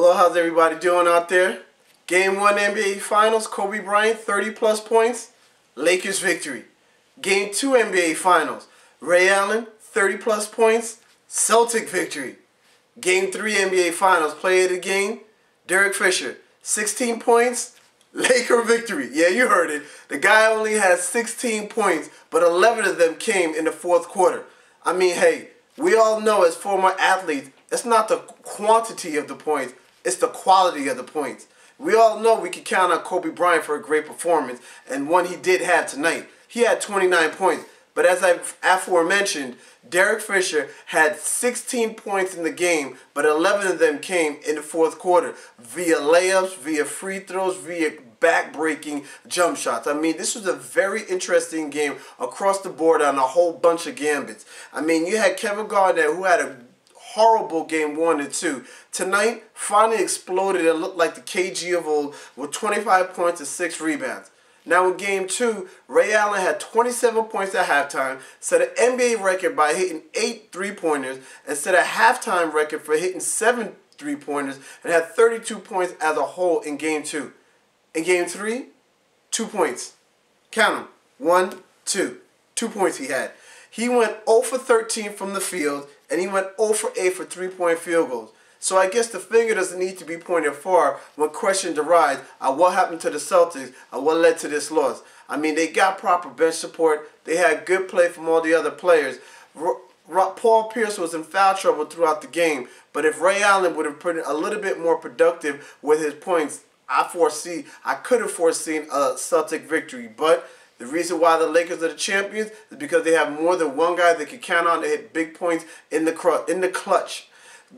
Hello, how's everybody doing out there? Game 1 NBA Finals, Kobe Bryant, 30-plus points, Lakers victory. Game 2 NBA Finals, Ray Allen, 30-plus points, Celtic victory. Game 3 NBA Finals, player of the game, Derek Fisher, 16 points, Laker victory. Yeah, you heard it. The guy only had 16 points, but 11 of them came in the fourth quarter. I mean, hey, we all know as former athletes, it's not the quantity of the points, it's the quality of the points. We all know we can count on Kobe Bryant for a great performance, and one he did have tonight. He had 29 points, but as I've aforementioned, Derek Fisher had 16 points in the game, but 11 of them came in the fourth quarter via layups, via free throws, via back-breaking jump shots. I mean, this was a very interesting game across the board on a whole bunch of gambits. I mean, you had Kevin Garnett, who had a horrible game 1 and 2. Tonight, finally exploded and looked like the KG of old with 25 points and 6 rebounds. Now in game 2, Ray Allen had 27 points at halftime, set an NBA record by hitting 8 three-pointers, and set a halftime record for hitting 7 three-pointers, and had 32 points as a whole in game 2. In game 3, 2 points. Count them. 1, 2. 2 points he had. He went 0 for 13 from the field, and he went 0 for 8 for three-point field goals. So I guess the finger doesn't need to be pointed far when questions arise on what happened to the Celtics and what led to this loss. I mean, they got proper bench support. They had good play from all the other players. Paul Pierce was in foul trouble throughout the game, but if Ray Allen would have been a little bit more productive with his points, I could have foreseen a Celtic victory. But the reason why the Lakers are the champions is because they have more than one guy they can count on to hit big points in the clutch.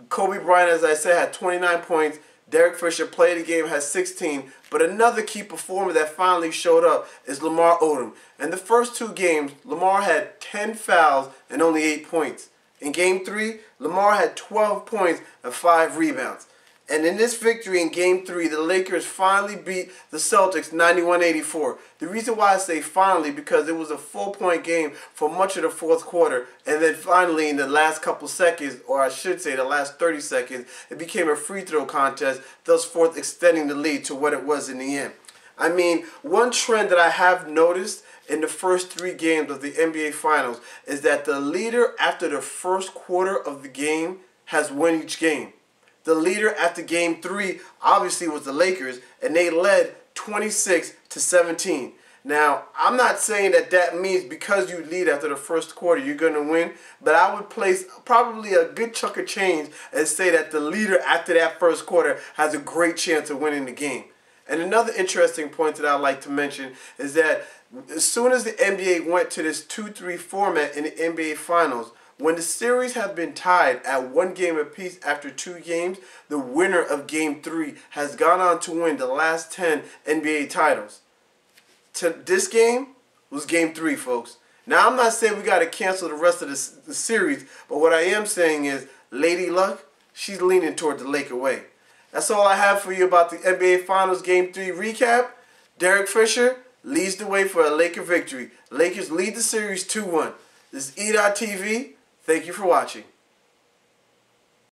Kobe Bryant, as I said, had 29 points. Derek Fisher played the game, has 16. But another key performer that finally showed up is Lamar Odom. In the first 2 games, Lamar had 10 fouls and only 8 points. In Game 3, Lamar had 12 points and 5 rebounds. And in this victory in Game 3, the Lakers finally beat the Celtics 91-84. The reason why I say finally, because it was a full-point game for much of the fourth quarter. And then finally, in the last couple seconds, or I should say the last 30 seconds, it became a free throw contest, thus forth extending the lead to what it was in the end. I mean, one trend that I have noticed in the first 3 games of the NBA Finals is that the leader after the first quarter of the game has won each game. The leader after Game 3 obviously was the Lakers, and they led 26-17. Now, I'm not saying that means because you lead after the first quarter you're going to win, but I would place probably a good chunk of change and say that the leader after that first quarter has a great chance of winning the game. And another interesting point that I'd like to mention is that as soon as the NBA went to this 2-3 format in the NBA Finals, when the series have been tied at 1 game apiece after 2 games, the winner of Game 3 has gone on to win the last 10 NBA titles. This game was Game 3, folks. Now, I'm not saying we got to cancel the rest of the series, but what I am saying is Lady Luck, she's leaning toward the Laker way. That's all I have for you about the NBA Finals Game 3 recap. Derek Fisher leads the way for a Laker victory. Lakers lead the series 2-1. This is E.TV. Thank you for watching.